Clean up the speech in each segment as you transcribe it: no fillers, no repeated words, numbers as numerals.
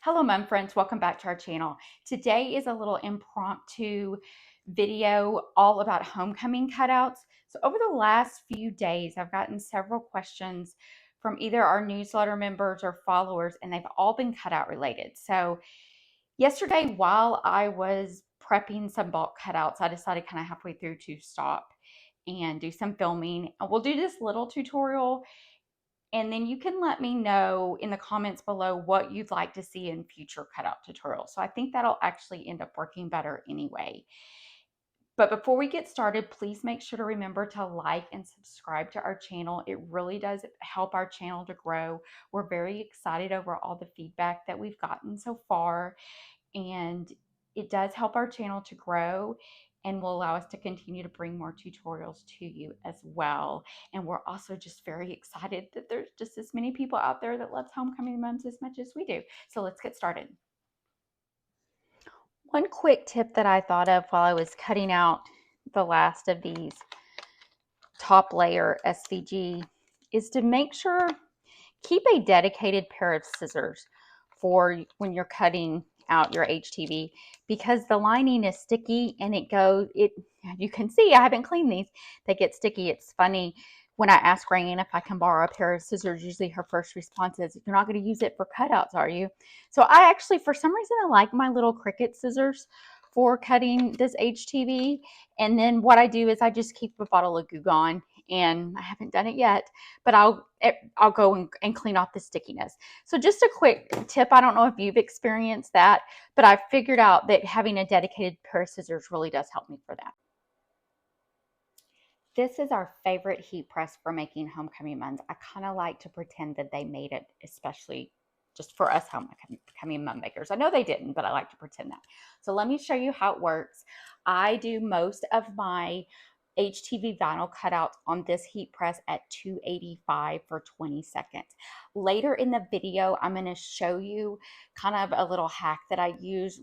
Hello, mom friends. Welcome back to our channel. Today is a little impromptu video all about homecoming cutouts. So over the last few days, I've gotten several questions from either our newsletter members or followers, and they've all been cutout related. So yesterday, while I was prepping some bulk cutouts, I decided kind of halfway through to stop and do some filming. And we'll do this little tutorial, and then you can let me know in the comments below what you'd like to see in future cutout tutorials. So I think that'll actually end up working better anyway. But before we get started, please make sure to remember to like and subscribe to our channel. It really does help our channel to grow. We're very excited over all the feedback that we've gotten so far, and it does help our channel to grow and will allow us to continue to bring more tutorials to you as well. And we're also just very excited that there's just as many people out there that loves homecoming moms as much as we do. So let's get started. One quick tip that I thought of while I was cutting out the last of these top layer SVG is to make sure, keep a dedicated pair of scissors for when you're cutting out your HTV, because the lining is sticky and you can see I haven't cleaned these. They get sticky. It's funny, when I ask Rain if I can borrow a pair of scissors, usually her first response is, "You're not going to use it for cutouts, are you?" So I actually, for some reason, I like my little Cricut scissors for cutting this HTV. And then what I do is I just keep a bottle of Goo Gone, and I haven't done it yet, but I'll go and clean off the stickiness. So just a quick tip, I don't know if you've experienced that, but I've figured out that having a dedicated pair of scissors really does help me for that. This is our favorite heat press for making homecoming buns. I kind of like to pretend that they made it especially just for us homecoming bun makers. I know they didn't, but I like to pretend that. So let me show you how it works. I do most of my HTV vinyl cutouts on this heat press at 285 for 20 seconds. Later in the video, I'm going to show you kind of a little hack that I use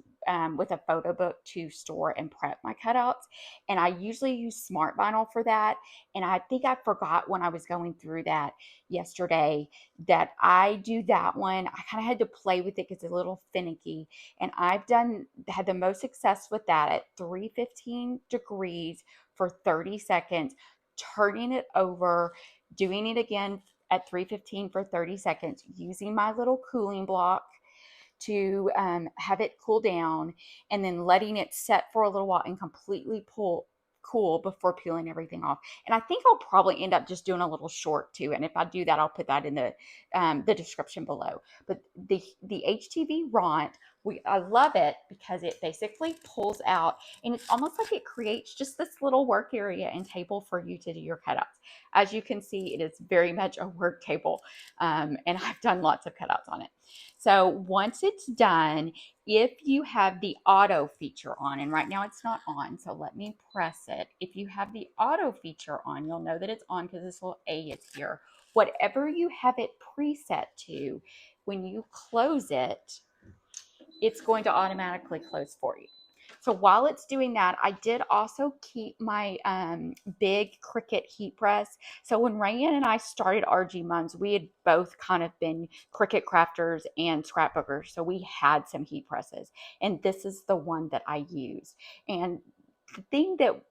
with a photo book to store and prep my cutouts. And I usually use smart vinyl for that. And I think I forgot when I was going through that yesterday that I do that one. I kind of had to play with it because it's a little finicky. And I've had the most success with that at 315 degrees for 30 seconds, turning it over, doing it again at 315 for 30 seconds, using my little cooling block to have it cool down, and then letting it set for a little while and completely cool before peeling everything off. And I think I'll probably end up just doing a little short too. And if I do that, I'll put that in the description below. But the HTV Ront, I love it because it basically pulls out, and it's almost like it creates just this little work area and table for you to do your cutouts. As you can see, it is very much a work table, and I've done lots of cutouts on it. So once it's done, if you have the auto feature on, and right now it's not on, so let me press it. If you have the auto feature on, you'll know that it's on because this little A is here. Whatever you have it preset to, when you close it, it's going to automatically close for you. So while it's doing that, I did also keep my big Cricut heat press. So when Rayanne and I started RG Mums, we had both kind of been Cricut crafters and scrapbookers. So we had some heat presses, and this is the one that I use. And the thing that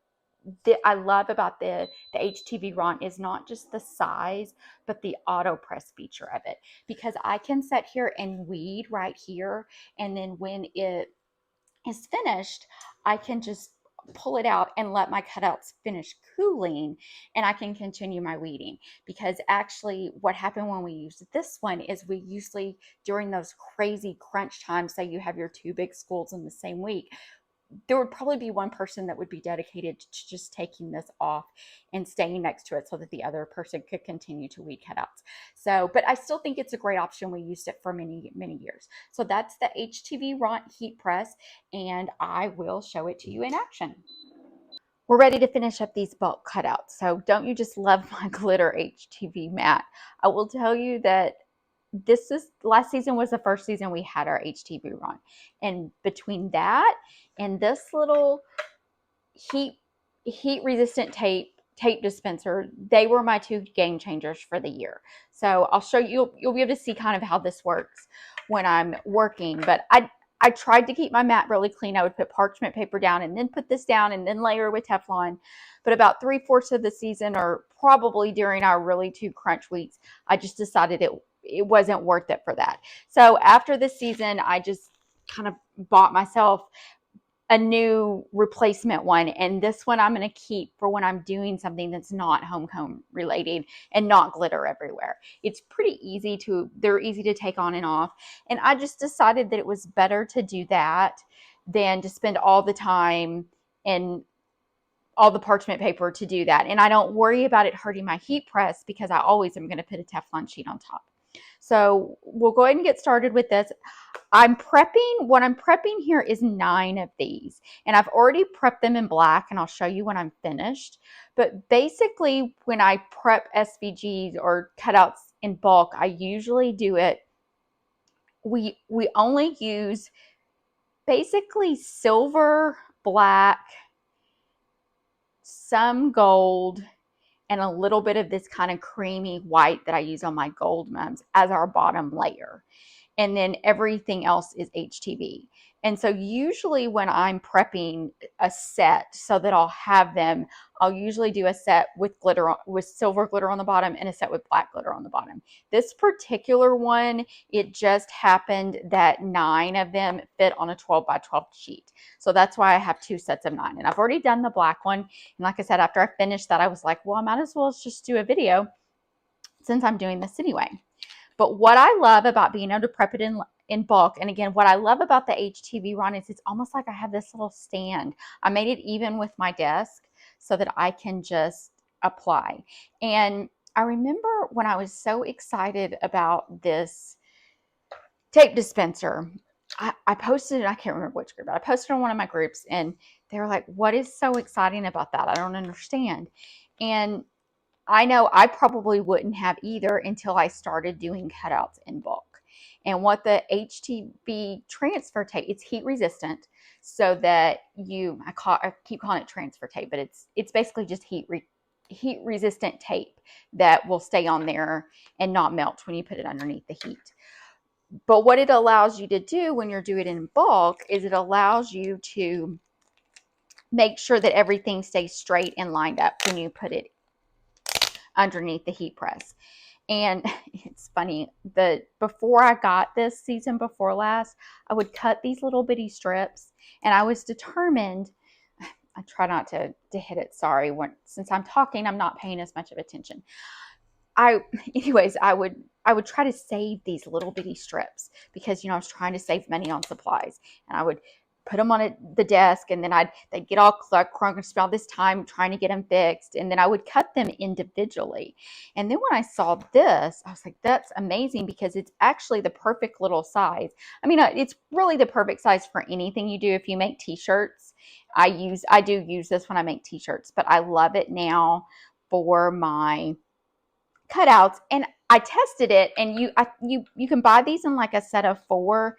I love about the HTV Ront is not just the size, but the auto press feature of it, because I can sit here and weed right here, and then when it is finished, I can just pull it out and let my cutouts finish cooling, and I can continue my weeding. Because actually what happened when we used this one is we usually, during those crazy crunch times, say you have your two big schools in the same week, there would probably be one person that would be dedicated to just taking this off and staying next to it so that the other person could continue to weed cutouts. So, but I still think it's a great option. We used it for many, many years. So that's the HTV Ront heat press, and I will show it to you in action. We're ready to finish up these bulk cutouts. So don't you just love my glitter HTV mat? I will tell you that last season was the first season we had our HTV Ront, and between that and this little heat resistant tape tape dispenser, they were my two game changers for the year. So I'll show you, you'll be able to see kind of how this works when I'm working. But I tried to keep my mat really clean. I would put parchment paper down and then put this down and then layer with Teflon. But about 3/4 of the season, or probably during our really 2 crunch weeks, I just decided it wasn't worth it for that. So after the season, I just kind of bought myself a new replacement one, and this one I'm going to keep for when I'm doing something that's not Homecoming related and not glitter everywhere. It's pretty easy they're easy to take on and off, and I just decided that it was better to do that than to spend all the time and all the parchment paper to do that. And I don't worry about it hurting my heat press because I always am going to put a Teflon sheet on top. So we'll go ahead and get started with this. What I'm prepping here is 9 of these, and I've already prepped them in black, and I'll show you when I'm finished. But basically, when I prep SVGs or cutouts in bulk, I usually do it, we only use basically silver, black, some gold, and a little bit of this kind of creamy white that I use on my gold mums as our bottom layer. And then everything else is HTV. And so usually when I'm prepping a set so that I'll have them, I'll usually do a set with glitter, with silver glitter on the bottom, and a set with black glitter on the bottom. This particular one, it just happened that 9 of them fit on a 12 by 12 sheet. So that's why I have 2 sets of 9. And I've already done the black one. And like I said, after I finished that, I was like, well, I might as well just do a video since I'm doing this anyway. But what I love about being able to prep it in bulk, and again, what I love about the HTV run is it's almost like I have this little stand. I made it even with my desk so that I can just apply. And I remember when I was so excited about this tape dispenser, I posted it, I can't remember which group, but I posted on one of my groups, and they were like, what is so exciting about that? I don't understand. And I know I probably wouldn't have either until I started doing cutouts in bulk. And what the HTV transfer tape, it's heat resistant, so that I keep calling it transfer tape, but it's basically just heat resistant tape that will stay on there and not melt when you put it underneath the heat. But what it allows you to do when you're doing it in bulk is it allows you to make sure that everything stays straight and lined up when you put it underneath the heat press. And it's funny, before I got this season before last, I would cut these little bitty strips, and I was determined, I try not to hit it, sorry, since I'm talking, I'm not paying as much of attention. Anyways, I would try to save these little bitty strips because, I was trying to save money on supplies, and I would put them on the desk, and then they'd get all crunk and spend all this time trying to get them fixed, and then I would cut them individually. And then when I saw this, I was like, that's amazing because it's actually the perfect little size. I mean, it's really the perfect size for anything you do. If you make t-shirts, I do use this when I make t-shirts, but I love it now for my cutouts. And I tested it, and you can buy these in like a set of 4.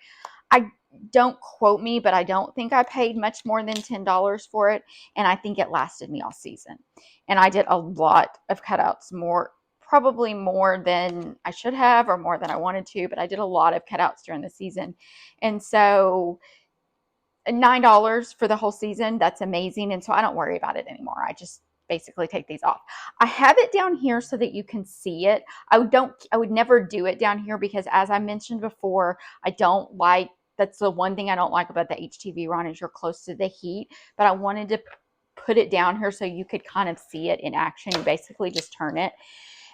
Don't quote me, but I don't think I paid much more than $10 for it, and I think it lasted me all season. And I did a lot of cutouts, probably more than I should have or more than I wanted to, but I did a lot of cutouts during the season. And so $9 for the whole season, that's amazing. And so I don't worry about it anymore. I just basically take these off. I have it down here so that you can see it. I would never do it down here because, as I mentioned before, that's the one thing I don't like about the HTV run is you're close to the heat, but I wanted to put it down here so you could kind of see it in action. You basically just turn it.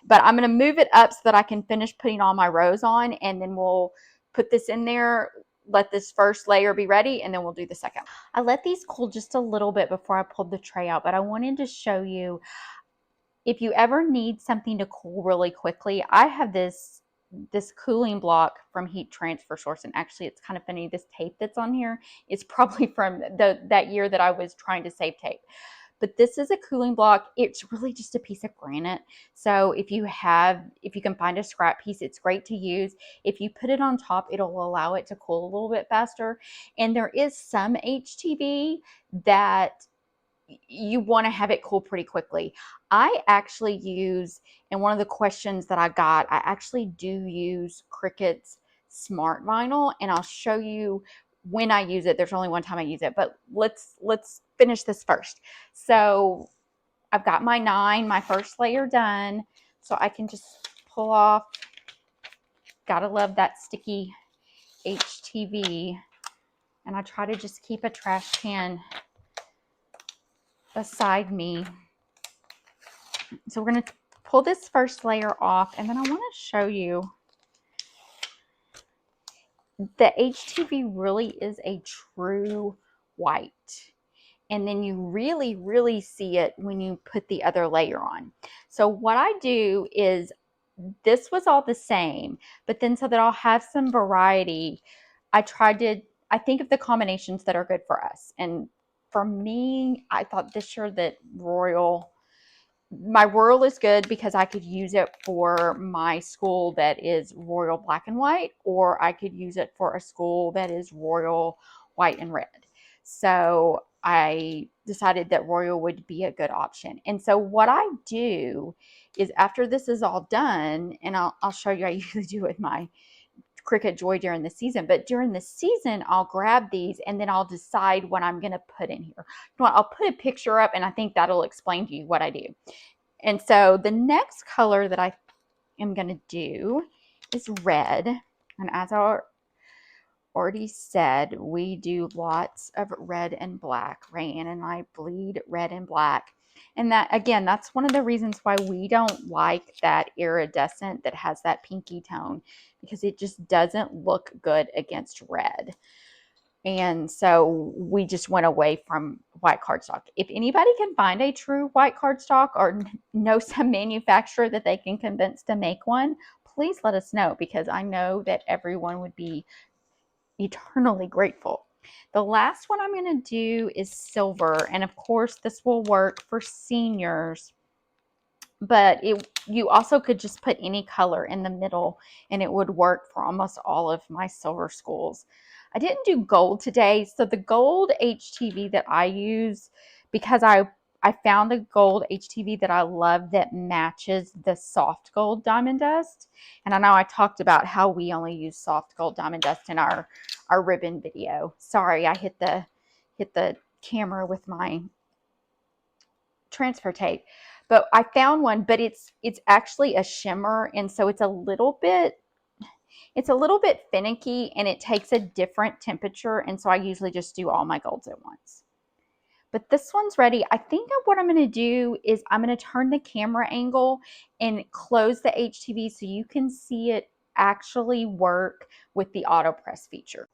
But I'm going to move it up so that I can finish putting all my rows on, and then we'll put this in there, let this first layer be ready, and then we'll do the second. I let these cool just a little bit before I pulled the tray out, but I wanted to show you if you ever need something to cool really quickly. I have this cooling block from Heat Transfer Source, and actually it's kind of funny, this tape that's on here is probably from that year that I was trying to save tape. But this is a cooling block. It's really just a piece of granite. So if you can find a scrap piece, it's great to use. If you put it on top, it'll allow it to cool a little bit faster. And there is some HTV that you want to have it cool pretty quickly. I actually use, and one of the questions that I got, I actually do use Cricut's Smart Vinyl, and I'll show you when I use it. There's only one time I use it, but let's finish this first. So I've got my first layer done, so I can just pull off. Gotta love that sticky HTV, and I try to just keep a trash can beside me. So we're going to pull this first layer off, and then I want to show you the HTV really is a true white. And then you really, really see it when you put the other layer on. So what I do is, this was all the same, but then so that I'll have some variety, I think of the combinations that are good for us. And for me, I thought this year that my Royal is good because I could use it for my school that is Royal black and white, or I could use it for a school that is Royal white and red. So I decided that Royal would be a good option. And so what I do is, after this is all done, and I'll show you, I usually do it with my Cricut Joy during the season, but during the season, I'll grab these and then I'll decide what I'm going to put in here. You know what, I'll put a picture up, and I think that'll explain to you what I do. And so the next color that I am going to do is red. And as I already said, we do lots of red and black. Rayanne and I bleed red and black. And that, again, that's one of the reasons why we don't like that iridescent that has that pinky tone, because it just doesn't look good against red. And so we just went away from white cardstock. If anybody can find a true white cardstock, or know some manufacturer that they can convince to make one, please let us know, because I know that everyone would be eternally grateful. The last one I'm going to do is silver. And of course, this will work for seniors, but you also could just put any color in the middle and it would work for almost all of my silver schools. I didn't do gold today. So the gold HTV that I use, because I found a gold HTV that I love that matches the soft gold diamond dust. And I know I talked about how we only use soft gold diamond dust in our ribbon video. Sorry, I hit the camera with my transfer tape. But I found one, but it's actually a shimmer, and so it's a little bit finicky, and it takes a different temperature, and so I usually just do all my golds at once. But this one's ready. I think what I'm going to do is I'm going to turn the camera angle and close the HTV so you can see it actually work with the auto press feature.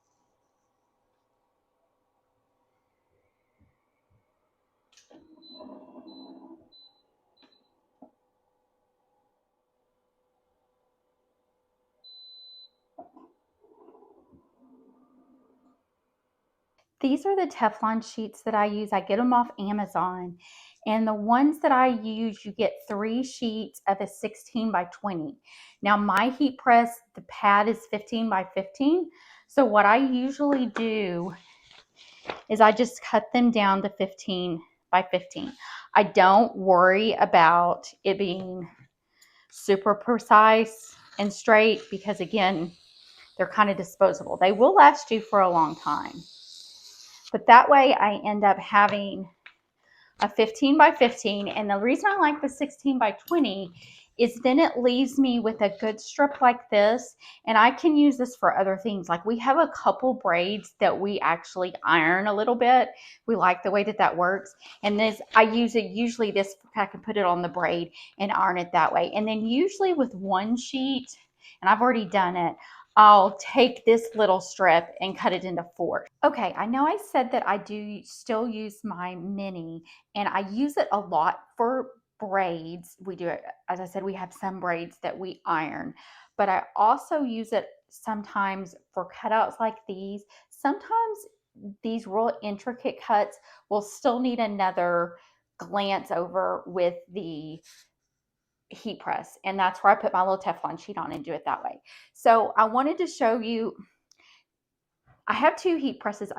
These are the Teflon sheets that I use. I get them off Amazon. And the ones that I use, you get 3 sheets of a 16 by 20. Now my heat press, the pad is 15 by 15. So what I usually do is I just cut them down to 15 by 15. I don't worry about it being super precise and straight, because again, they're kind of disposable. They will last you for a long time. But that way I end up having a 15 by 15. And the reason I like the 16 by 20 is then it leaves me with a good strip like this. And I can use this for other things. Like we have a couple braids that we actually iron a little bit. We like the way that that works. And this, I use it usually this, I can put it on the braid and iron it that way. And then usually with one sheet, and I've already done it, I'll take this little strip and cut it into 4. Okay, I know I said that I do still use my mini, and I use it a lot for braids. We do it, as I said, we have some braids that we iron, but I also use it sometimes for cutouts like these. Sometimes these real intricate cuts will still need another glance over with the heat press, and that's where I put my little Teflon sheet on and do it that way. So I wanted to show you, I have two heat presses.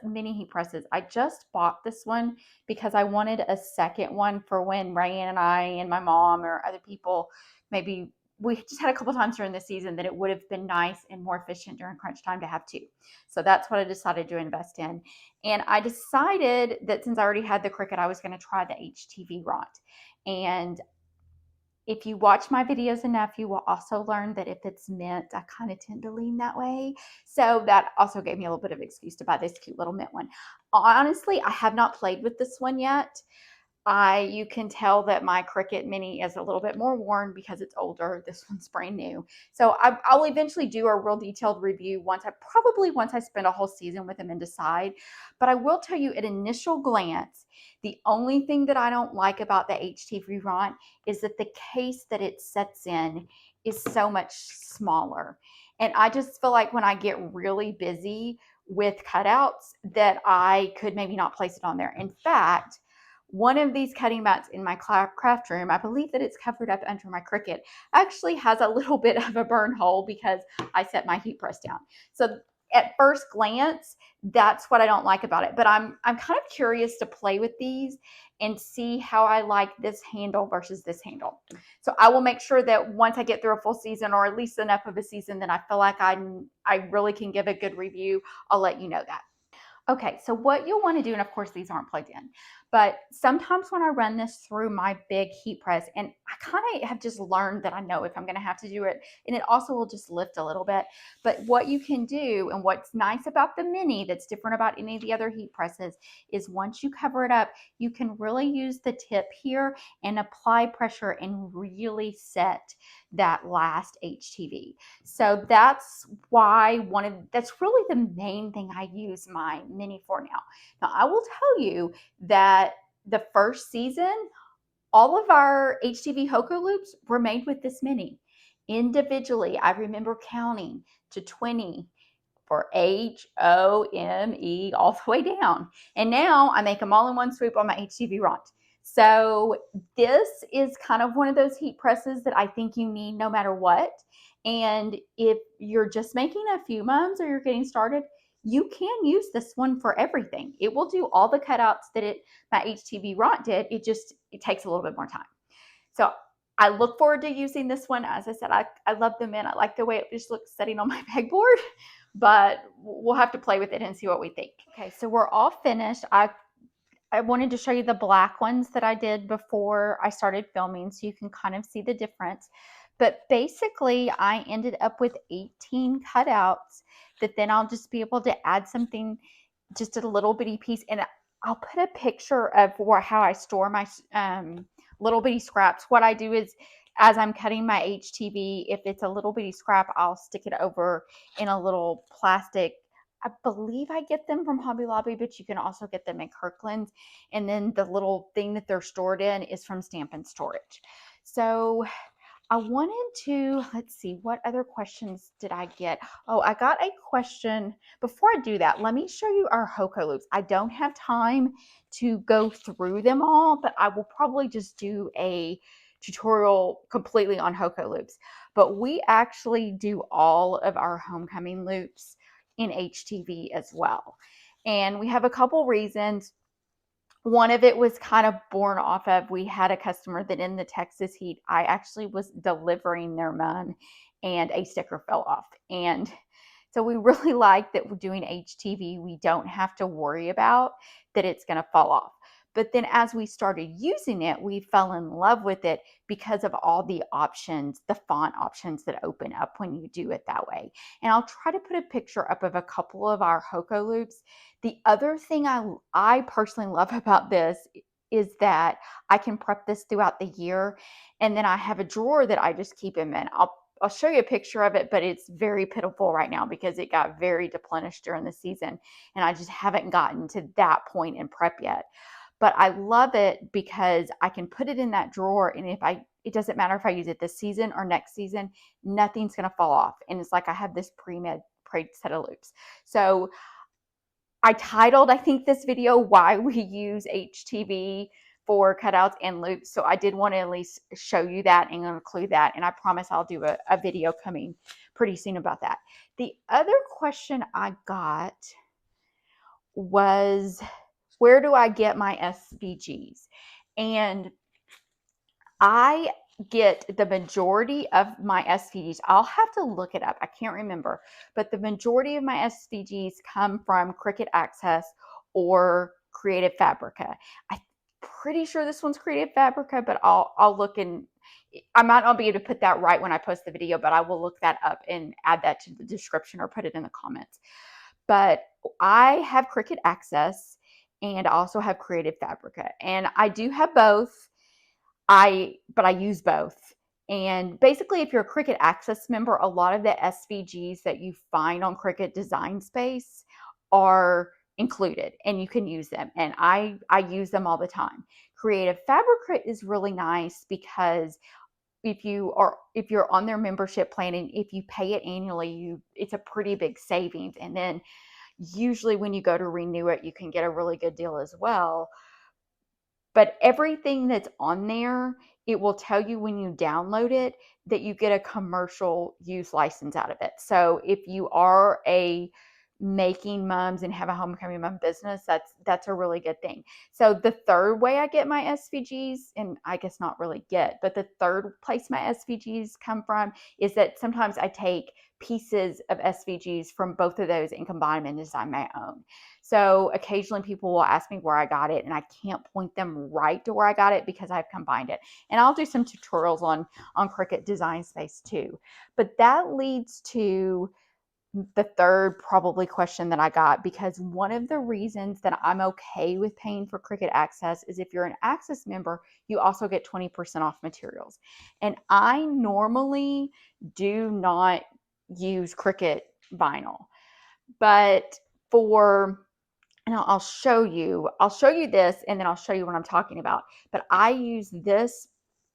Mini heat presses. I just bought this one because I wanted a second one for when Rayanne and I and my mom or other people, maybe we just had a couple times during the season that it would have been nice and more efficient during crunch time to have two. So that's what I decided to invest in. And I decided that since I already had the Cricut, I was going to try the HTV Ront. And if you watch my videos enough, you will also learn that if it's mint, I kind of tend to lean that way. So that also gave me a little bit of excuse to buy this cute little mint one. Honestly, I have not played with this one yet. You can tell that my Cricut Mini is a little bit more worn because it's older. This one's brand new. So I'll eventually do a real detailed review once I spend a whole season with them and decide. But I will tell you at initial glance, the only thing that I don't like about the HTV Ront is that the case that it sets in is so much smaller. And I just feel like when I get really busy with cutouts that I could maybe not place it on there. In fact, one of these cutting mats in my craft room, I believe that it's covered up under my Cricut, actually has a little bit of a burn hole because I set my heat press down. So at first glance, that's what I don't like about it. But I'm kind of curious to play with these and see how I like this handle versus this handle. So I will make sure that once I get through a full season, or at least enough of a season that I feel like I really can give a good review, I'll let you know that. Okay, so what you'll want to do, and of course these aren't plugged in, but sometimes when I run this through my big heat press, and I kind of have just learned that I know if I'm going to have to do it, and it also will just lift a little bit. But what you can do, and what's nice about the Mini that's different about any of the other heat presses, is once you cover it up, you can really use the tip here and apply pressure and really set that last HTV. So that's why that's really the main thing I use my Mini for now. Now I will tell you that the first season, all of our HTV HOCO loops were made with this Mini. Individually, I remember counting to 20 for HOME all the way down. And now I make them all in one swoop on my HTV Ront. So this is kind of one of those heat presses that I think you need no matter what. And if you're just making a few mums or you're getting started, you can use this one for everything. It will do all the cutouts that my HTV Ront did. It takes a little bit more time. So I look forward to using this one. As I said, I love the mint. I like the way it just looks sitting on my pegboard, but we'll have to play with it and see what we think. Okay, so we're all finished. I wanted to show you the black ones that I did before I started filming so you can kind of see the difference. But basically, I ended up with 18 cutouts that then I'll just be able to add something, just a little bitty piece. And I'll put a picture of how I store my little bitty scraps. What I do is, as I'm cutting my HTV, if it's a little bitty scrap, I'll stick it over in a little plastic. I believe I get them from Hobby Lobby, but you can also get them in Kirkland's. And then the little thing that they're stored in is from Stampin' Storage. So I wanted to, let's see, what other questions did I get? Oh, I got a question. Before I do that, let me show you our HOCO loops. I don't have time to go through them all, but I will probably just do a tutorial completely on HOCO loops. But we actually do all of our homecoming loops in HTV as well. And we have a couple reasons. One of it was kind of born off of, we had a customer that in the Texas heat, I actually was delivering their mug and a sticker fell off. And so we really like that we're doing HTV. We don't have to worry about that it's going to fall off. But then as we started using it, we fell in love with it because of all the options, the font options that open up when you do it that way. And I'll try to put a picture up of a couple of our HOCO loops. The other thing I personally love about this is that I can prep this throughout the year. And then I have a drawer that I just keep them in. I'll show you a picture of it, but it's very pitiful right now because it got very deplenished during the season. And I just haven't gotten to that point in prep yet. But I love it because I can put it in that drawer, and it doesn't matter if I use it this season or next season, nothing's going to fall off. And it's like I have this pre-made set of loops. So I titled, I think, this video, Why We Use HTV for cutouts and loops. So I did want to at least show you that and include that. And I promise I'll do a video coming pretty soon about that. The other question I got was, where do I get my SVGs? And I get the majority of my SVGs. I'll have to look it up. I can't remember. But the majority of my SVGs come from Cricut Access or Creative Fabrica. I'm pretty sure this one's Creative Fabrica, but I'll look, and I might not be able to put that right when I post the video, but I will look that up and add that to the description or put it in the comments. But I have Cricut Access and I also have Creative Fabrica, and I do have both. But I use both. And basically, if you're a Cricut Access member, a lot of the SVGs that you find on Cricut Design Space are included and you can use them. And I use them all the time. Creative Fabrica is really nice because if you're on their membership plan and if you pay it annually, it's a pretty big savings. And then usually when you go to renew it, you can get a really good deal as well. But everything that's on there, it will tell you when you download it that you get a commercial use license out of it. So if you are a making mums and have a homecoming mom business, that's a really good thing. So the third way I get my SVGs, and I guess not really get, but the third place my SVGs come from is that sometimes I take pieces of SVGs from both of those and combine them and design my own. So occasionally people will ask me where I got it, and I can't point them right to where I got it because I've combined it. And I'll do some tutorials on Cricut Design Space too. But that leads to the third probably question that I got, because one of the reasons that I'm okay with paying for Cricut Access is if you're an Access member, you also get 20% off materials. And I normally do not use Cricut vinyl, but and I'll show you this, and then I'll show you what I'm talking about. But I use this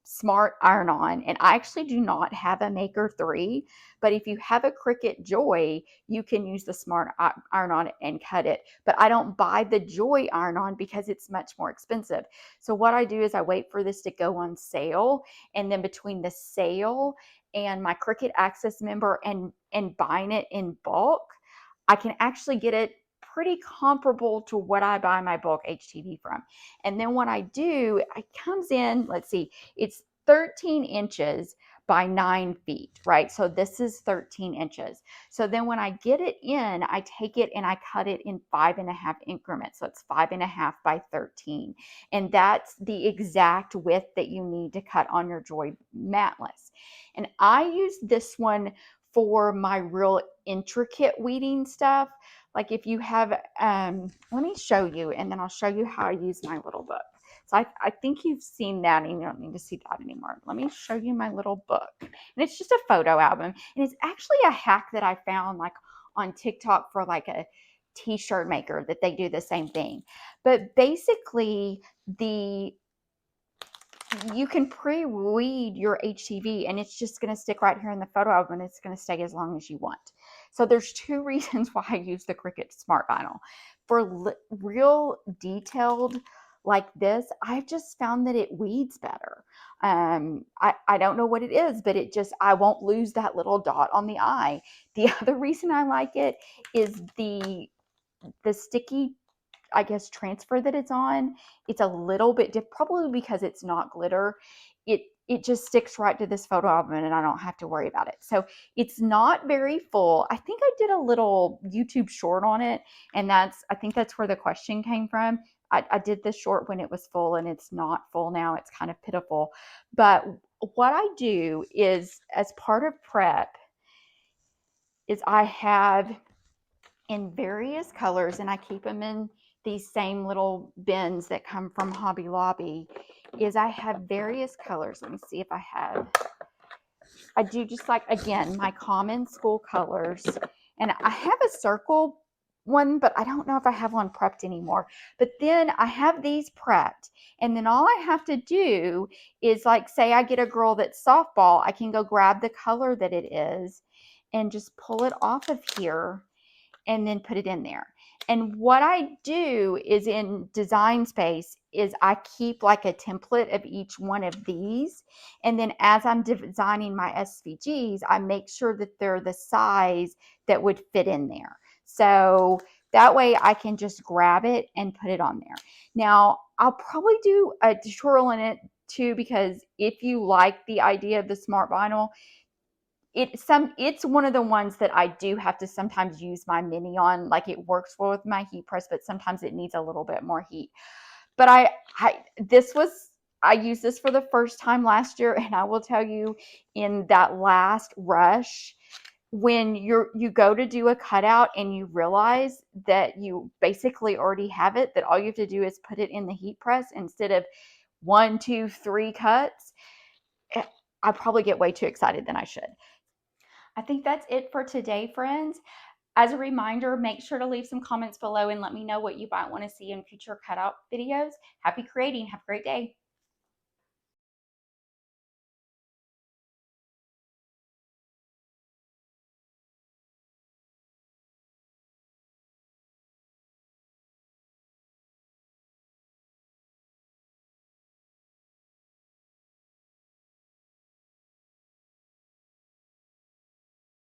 Smart Iron-On, and I actually do not have a Maker 3, but if you have a Cricut Joy, you can use the Smart Iron-On and cut it. But I don't buy the Joy Iron-On because it's much more expensive. So what I do is I wait for this to go on sale, and then between the sale and my Cricut Access member and buying it in bulk, I can actually get it pretty comparable to what I buy my bulk HTV from. And then what I do, it comes in, let's see, it's 13 inches by 9 feet, right? So this is 13 inches. So then when I get it in, I take it and I cut it in 5.5 increments. So it's 5.5 by 13. And that's the exact width that you need to cut on your Joy matless. And I use this one for my real intricate weeding stuff. Like if you have, let me show you, and then I'll show you how I use my little book. So I think you've seen that, and you don't need to see that anymore. Let me show you my little book. And it's just a photo album. And it's actually a hack that I found like on TikTok for like a t-shirt maker that they do the same thing. But basically you can pre-weed your HTV and it's just going to stick right here in the photo album, and it's going to stay as long as you want. So there's two reasons why I use the Cricut Smart Vinyl. For real detailed like this, I've just found that it weeds better. I don't know what it is, but I won't lose that little dot on the eye. The other reason I like it is the sticky, I guess, transfer that it's on. It's a little bit probably because it's not glitter. It just sticks right to this photo album and I don't have to worry about it. So it's not very full. I think I did a little YouTube short on it, and I think that's where the question came from. I did this short when it was full, and it's not full now. It's kind of pitiful. But what I do is, as part of prep, is I have in various colors, and I keep them in these same little bins that come from Hobby Lobby, is I have various colors. Let me see if I do just like, again, my common school colors. And I have a circle one, but I don't know if I have one prepped anymore. But then I have these prepped. And then all I have to do is, like, say I get a girl that's softball, I can go grab the color that it is and just pull it off of here and then put it in there. And what I do is in Design Space is I keep like a template of each one of these. And then as I'm designing my SVGs, I make sure that they're the size that would fit in there. So that way I can just grab it and put it on there. Now, I'll probably do a tutorial in it too, because if you like the idea of the smart vinyl, it's one of the ones that I do have to sometimes use my mini on. Like, it works well with my heat press, but sometimes it needs a little bit more heat. But I used this for the first time last year, and I will tell you, in that last rush, when you go to do a cutout and you realize that you basically already have it, that all you have to do is put it in the heat press instead of 1, 2, 3 cuts, I probably get way too excited than I should. I think that's it for today, friends. As a reminder, make sure to leave some comments below and let me know what you might want to see in future cutout videos. Happy creating. Have a great day.